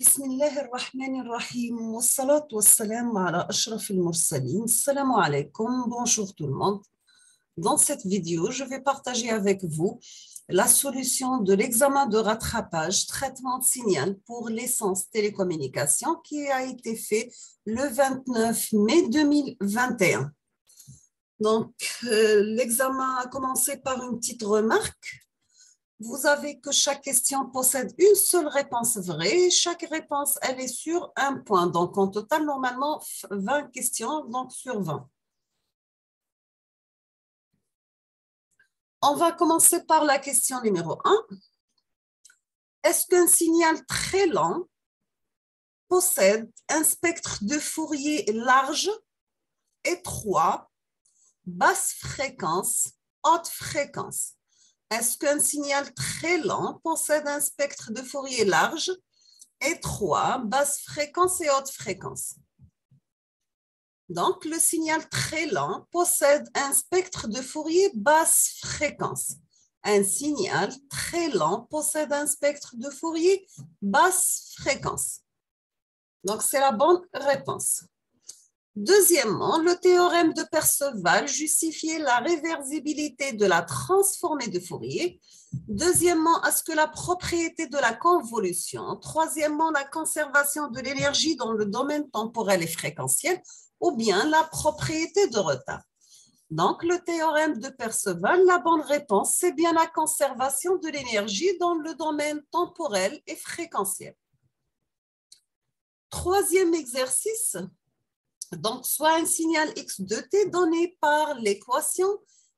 بسم الله الرحمن الرحيم والصلاة والسلام على أشرف المرسلين. Assalamu alaikum, bonjour tout le monde. Dans cette vidéo, je vais partager avec vous la solution de l'examen de rattrapage traitement de signal pour licence télécommunication qui a été fait le 29 mai 2021. Donc, l'examen a commencé par une petite remarque. Vous avez que chaque question possède une seule réponse vraie. Chaque réponse, elle est sur un point. Donc, en total, normalement, 20 questions, donc sur 20. On va commencer par la question numéro 1. Est-ce qu'un signal très lent possède un spectre de Fourier large, étroit, basse fréquence, haute fréquence? Est-ce qu'un signal très lent possède un spectre de Fourier large, étroit, basse fréquence et haute fréquence? Donc, le signal très lent possède un spectre de Fourier basse fréquence. Un signal très lent possède un spectre de Fourier basse fréquence. Donc, c'est la bonne réponse. Deuxièmement, le théorème de Perceval justifiait la réversibilité de la transformée de Fourier. Deuxièmement, est-ce que la propriété de la convolution. Troisièmement, la conservation de l'énergie dans le domaine temporel et fréquentiel, ou bien la propriété de retard. Donc, le théorème de Perceval, la bonne réponse, c'est bien la conservation de l'énergie dans le domaine temporel et fréquentiel. Troisième exercice. Donc, soit un signal x de t donné par l'équation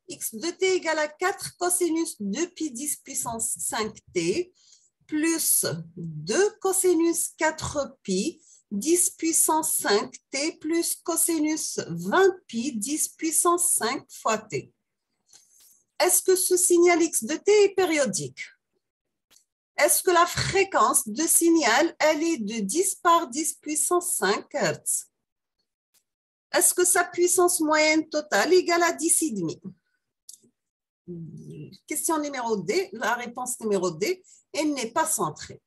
x de t égale à 4 cosinus 2 pi 10 puissance 5t plus 2 cosinus 4 pi 10 puissance 5t plus cosinus 20 pi 10 puissance 5 fois t. Est-ce que ce signal x de t est périodique? Est-ce que la fréquence de signal, elle est de 10 par 10 puissance 5 Hz? Est-ce que sa puissance moyenne totale égale à 10,5? Question numéro D, la réponse numéro D, elle n'est pas centrée.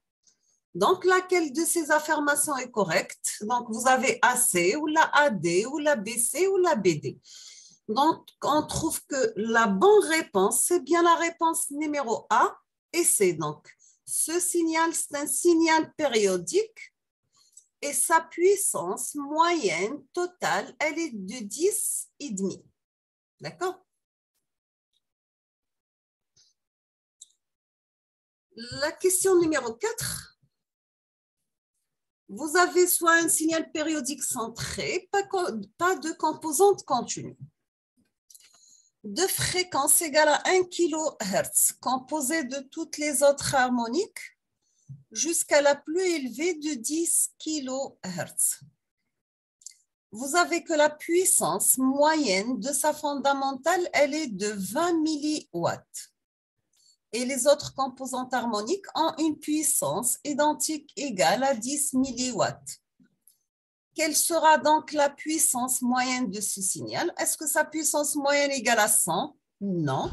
Donc, laquelle de ces affirmations est correcte? Donc, vous avez AC ou la AD ou la BC ou la BD. Donc, on trouve que la bonne réponse, c'est bien la réponse numéro A et C. Donc, ce signal, c'est un signal périodique. Et sa puissance moyenne totale, elle est de 10,5. D'accord? La question numéro 4. Vous avez soit un signal périodique centré, pas de composante continue. De fréquence égale à 1 kHz, composée de toutes les autres harmoniques, jusqu'à la plus élevée de 10 kHz. Vous avez que la puissance moyenne de sa fondamentale, elle est de 20 milliwatts. Et les autres composantes harmoniques ont une puissance identique égale à 10 milliwatts. Quelle sera donc la puissance moyenne de ce signal? Est-ce que sa puissance moyenne égale à 100? Non.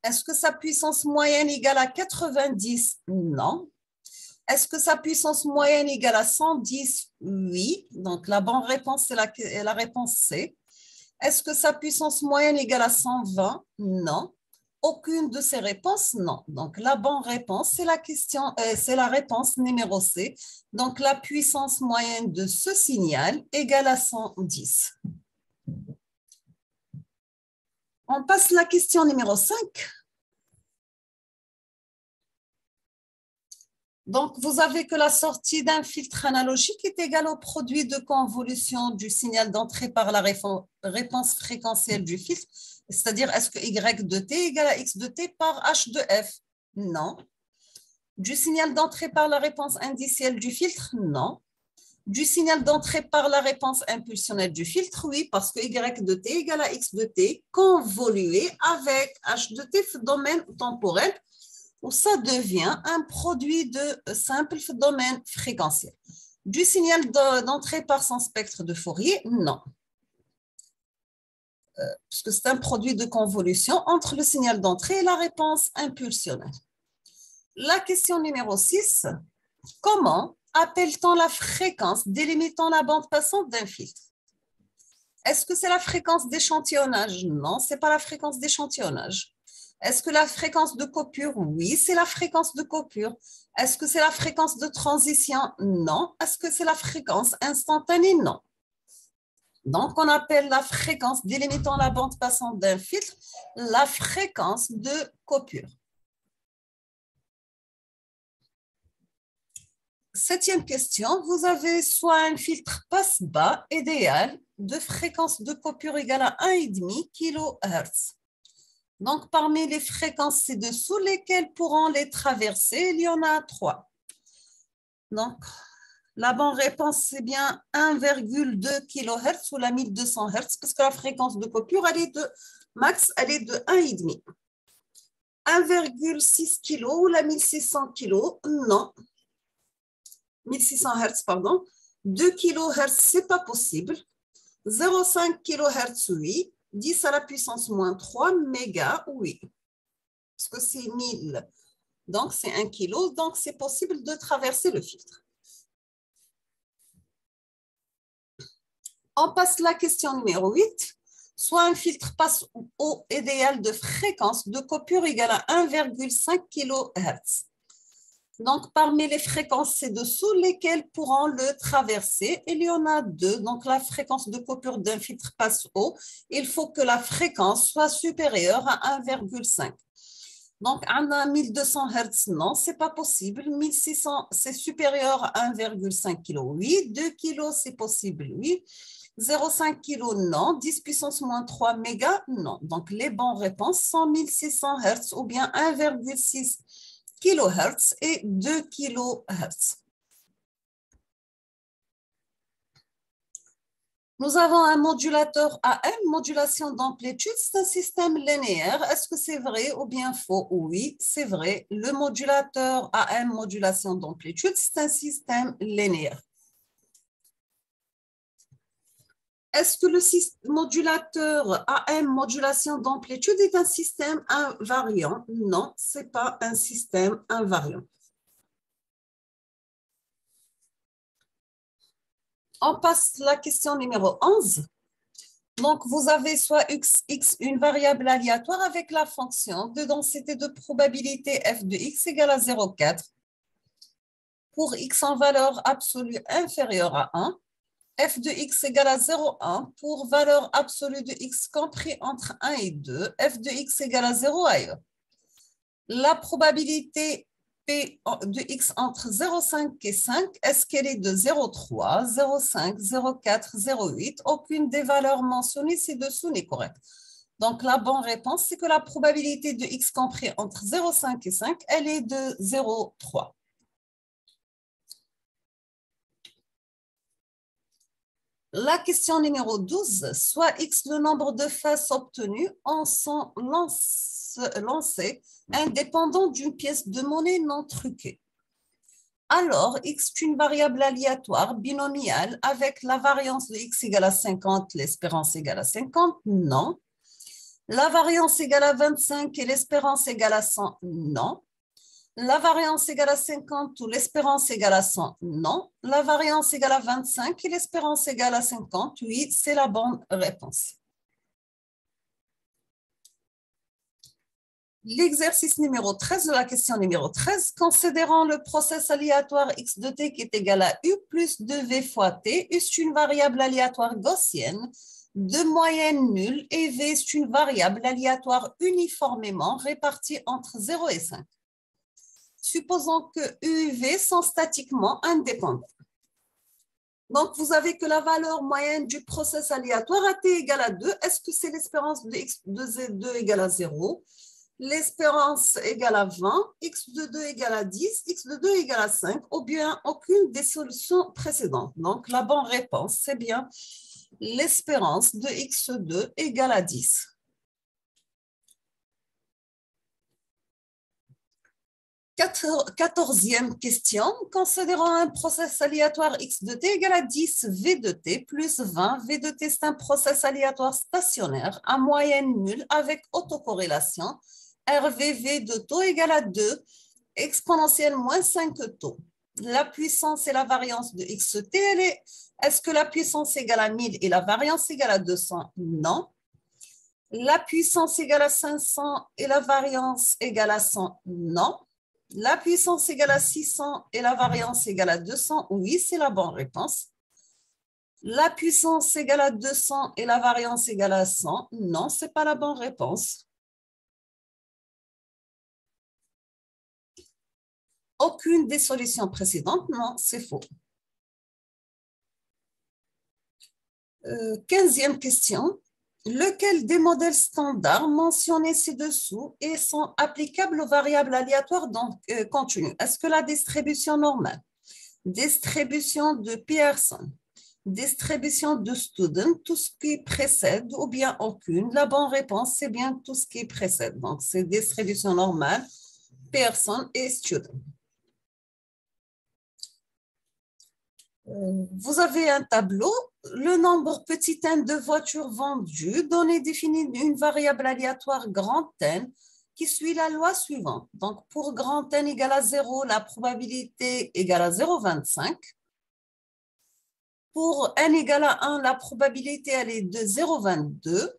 Est-ce que sa puissance moyenne égale à 90? Non. Est-ce que sa puissance moyenne égale à 110? Oui. Donc, la bonne réponse, c'est la réponse C. Est-ce que sa puissance moyenne égale à 120? Non. Aucune de ces réponses, non. Donc, la bonne réponse, c'est la réponse numéro C. Donc, la puissance moyenne de ce signal égale à 110. On passe à la question numéro 5. Donc, vous avez que la sortie d'un filtre analogique est égale au produit de convolution du signal d'entrée par la réponse fréquentielle du filtre. C'est-à-dire, est-ce que y de t égale à x de t par h de f? Non. Du signal d'entrée par la réponse indicielle du filtre? Non. Du signal d'entrée par la réponse impulsionnelle du filtre? Oui, parce que y de t égale à x de t convolué avec h de t domaine temporel, où ça devient un produit de simple domaine fréquentiel. Du signal d'entrée par son spectre de Fourier? Non. Puisque c'est un produit de convolution entre le signal d'entrée et la réponse impulsionnelle. La question numéro 6. Comment appelle-t-on la fréquence délimitant la bande passante d'un filtre? Est-ce que c'est la fréquence d'échantillonnage? Non, ce n'est pas la fréquence d'échantillonnage. Est-ce que la fréquence de coupure? Oui, c'est la fréquence de coupure. Est-ce que c'est la fréquence de transition? Non. Est-ce que c'est la fréquence instantanée? Non. Donc, on appelle la fréquence délimitant la bande passante d'un filtre la fréquence de coupure. Septième question, vous avez soit un filtre passe-bas idéal de fréquence de coupure égale à 1,5 kHz. Donc, parmi les fréquences ci-dessous, lesquelles pourront les traverser? Il y en a 3. Donc, la bonne réponse, c'est bien 1,2 kHz ou la 1200 Hz, parce que la fréquence de coupure, elle est de max, elle est de 1,5. 1,6 kg ou la 1600 kg, non. 1600 Hz, pardon. 2 kHz, ce n'est pas possible. 0,5 kHz, oui. 10 à la puissance moins 3 mégas, oui. Parce que c'est 1000. Donc, c'est 1 kg. Donc, c'est possible de traverser le filtre. On passe à la question numéro 8. Soit un filtre passe au idéal de fréquence de coupure égale à 1,5 kHz. Donc, parmi les fréquences ci-dessous, lesquelles pourront le traverser? Il y en a 2. Donc, la fréquence de coupure d'un filtre passe haut. Il faut que la fréquence soit supérieure à 1,5. Donc, on a 1200 Hz, non, ce n'est pas possible. 1600, c'est supérieur à 1,5 kg, oui. 2 kg, c'est possible, oui. 0,5 kg, non. 10 puissance moins 3 mégas, non. Donc, les bonnes réponses sont 1600 Hz ou bien 1,6 kHz et 2 kHz. Nous avons un modulateur AM, modulation d'amplitude, c'est un système linéaire. Est-ce que c'est vrai ou bien faux? Oui, c'est vrai. Le modulateur AM, modulation d'amplitude, c'est un système linéaire. Est-ce que le modulateur AM, modulation d'amplitude, est un système invariant? Non, ce n'est pas un système invariant. On passe à la question numéro 11. Donc, vous avez soit x, une variable aléatoire avec la fonction de densité de probabilité f de x égale à 0,4 pour x en valeur absolue inférieure à 1, f de x égale à 0,1 pour valeur absolue de x compris entre 1 et 2, f de x égale à 0 ailleurs. La probabilité P de x entre 0,5 et 5, est-ce qu'elle est de 0,3, 0,5, 0,4, 0,8? Aucune des valeurs mentionnées ci-dessous n'est correcte. Donc, la bonne réponse, c'est que la probabilité de x compris entre 0,5 et 5, elle est de 0,3. La question numéro 12, soit x le nombre de faces obtenues en sont lancées indépendant d'une pièce de monnaie non truquée. Alors, x est une variable aléatoire binomiale avec la variance de x égale à 50, l'espérance égale à 50, non. La variance égale à 25 et l'espérance égale à 100, non. La variance égale à 50 ou l'espérance égale à 100, non. La variance égale à 25 et l'espérance égale à 50, oui, c'est la bonne réponse. L'exercice numéro 13 de la question numéro 13, considérant le process aléatoire x de t qui est égal à u plus 2v fois t, u est une variable aléatoire gaussienne de moyenne nulle et v est une variable aléatoire uniformément répartie entre 0 et 5. Supposons que u et v sont statiquement indépendants. Donc, vous avez que la valeur moyenne du process aléatoire à t égale à 2. Est-ce que c'est l'espérance de x de z2 égale à 0? L'espérance égale à 20, x de 2 égale à 10, x de 2 égale à 5, ou bien aucune des solutions précédentes. Donc, la bonne réponse, c'est bien l'espérance de x2 égale à 10. Quatorzième question, considérant un process aléatoire x de t égale à 10 v de t plus 20. V de t, c'est un process aléatoire stationnaire à moyenne nulle avec autocorrélation. RVV de taux égale à 2, exponentielle moins 5 taux. La puissance et la variance de xt, est-ce que la puissance égale à 1000 et la variance égale à 200? Non. La puissance égale à 500 et la variance égale à 100? Non. La puissance égale à 600 et la variance égale à 200? Oui, c'est la bonne réponse. La puissance égale à 200 et la variance égale à 100? Non, ce n'est pas la bonne réponse. Aucune des solutions précédentes? Non, c'est faux. 15e question. Lequel des modèles standards mentionnés ci-dessous et sont applicables aux variables aléatoires continues? Est-ce que la distribution normale, distribution de Pearson, distribution de Student, tout ce qui précède ou bien aucune? La bonne réponse, c'est bien tout ce qui précède. Donc, c'est distribution normale, Pearson et Student. Vous avez un tableau, le nombre petit n de voitures vendues, donné défini une variable aléatoire grand N qui suit la loi suivante. Donc, pour grand N égale à 0, la probabilité égale à 0,25. Pour n égale à 1, la probabilité elle est de 0,22.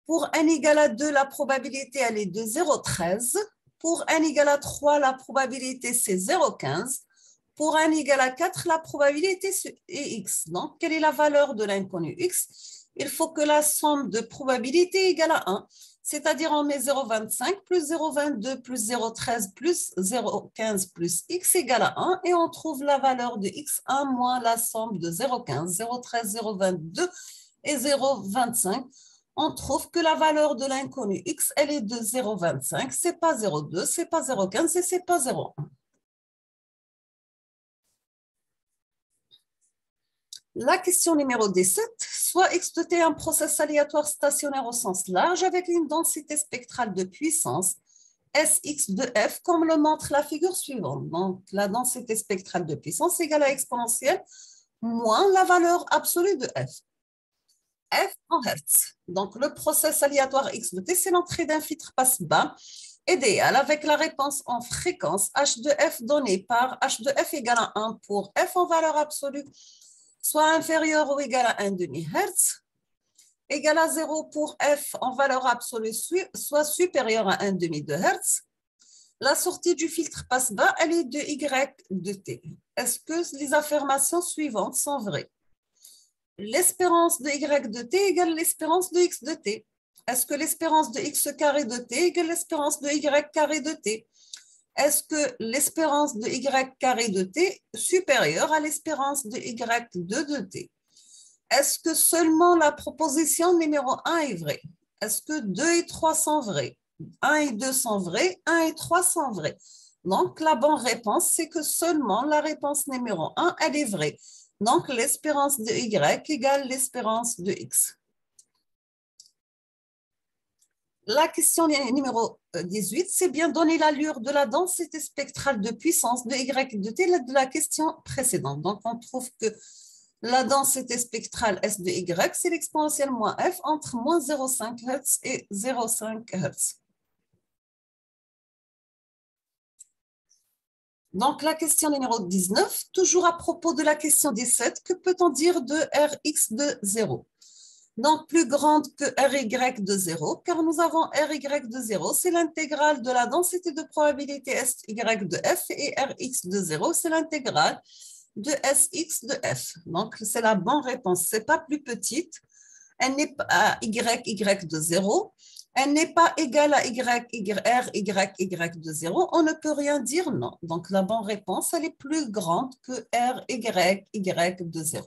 Pour n égale à 2, la probabilité elle est de 0,13. Pour n égale à 3, la probabilité c'est 0,15. Pour n égale à 4, la probabilité est x. Donc, quelle est la valeur de l'inconnu x? Il faut que la somme de probabilité égale à 1. C'est-à-dire, on met 0,25 plus 0,22 plus 0,13 plus 0,15 plus x égale à 1. Et on trouve la valeur de x1 moins la somme de 0,15, 0,13, 0,22 et 0,25. On trouve que la valeur de l'inconnu x, elle est de 0,25. Ce n'est pas 0,2, ce n'est pas 0,15 et ce n'est pas 0,1. La question numéro 17, soit x de t est un processus aléatoire stationnaire au sens large avec une densité spectrale de puissance Sx de f comme le montre la figure suivante. Donc, la densité spectrale de puissance égale à exponentielle moins la valeur absolue de f. F en Hertz. Donc, le processus aléatoire x de t, c'est l'entrée d'un filtre passe-bas idéal avec la réponse en fréquence h de f donnée par h de f égale à 1 pour f en valeur absolue soit inférieur ou égal à 1,5 Hz, égal à 0 pour f en valeur absolue, soit supérieur à 1,5 Hz. La sortie du filtre passe-bas, elle est de y de t. Est-ce que les affirmations suivantes sont vraies? L'espérance de y de t égale l'espérance de x de t. Est-ce que l'espérance de x carré de t égale l'espérance de y carré de t? Est-ce que l'espérance de y carré de t est supérieure à l'espérance de y2 de t? Est-ce que seulement la proposition numéro 1 est vraie? Est-ce que 2 et 3 sont vrais? 1 et 2 sont vrais, 1 et 3 sont vrais. Donc, la bonne réponse, c'est que seulement la réponse numéro 1, elle est vraie. Donc, l'espérance de y égale l'espérance de x. La question numéro 18, c'est bien donner l'allure de la densité spectrale de puissance de y de t de la question précédente. Donc, on trouve que la densité spectrale S de y, c'est l'exponentielle moins f entre moins 0,5 Hz et 0,5 Hz. Donc, la question numéro 19, toujours à propos de la question 17, que peut-on dire de Rx de 0? Donc, plus grande que Ry de 0, car nous avons Ry de 0, c'est l'intégrale de la densité de probabilité Sy de f, et Rx de 0, c'est l'intégrale de Sx de f. Donc, c'est la bonne réponse. Ce n'est pas plus petite. Elle n'est pas à y de 0. Elle n'est pas égale à Ry de 0. On ne peut rien dire non. Donc, la bonne réponse, elle est plus grande que Ry de 0.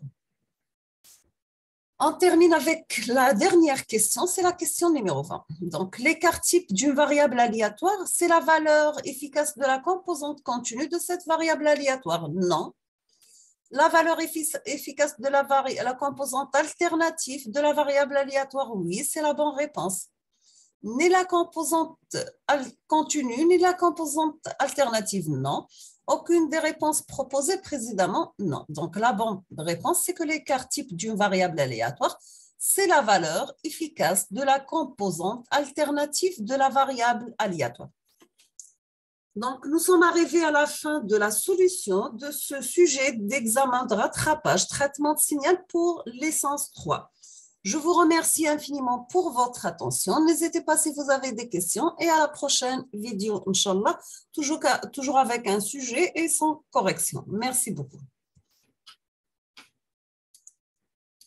On termine avec la dernière question, c'est la question numéro 20. Donc, l'écart type d'une variable aléatoire, c'est la valeur efficace de la composante continue de cette variable aléatoire. Non. La valeur efficace de la composante alternative de la variable aléatoire, oui, c'est la bonne réponse. Ni la composante continue, ni la composante alternative, non. Aucune des réponses proposées précédemment, non. Donc, la bonne réponse, c'est que l'écart type d'une variable aléatoire, c'est la valeur efficace de la composante alternative de la variable aléatoire. Donc, nous sommes arrivés à la fin de la solution de ce sujet d'examen de rattrapage, traitement de signal pour l'essence 3. Je vous remercie infiniment pour votre attention. N'hésitez pas si vous avez des questions et à la prochaine vidéo, Inch'Allah, toujours avec un sujet et sans correction. Merci beaucoup.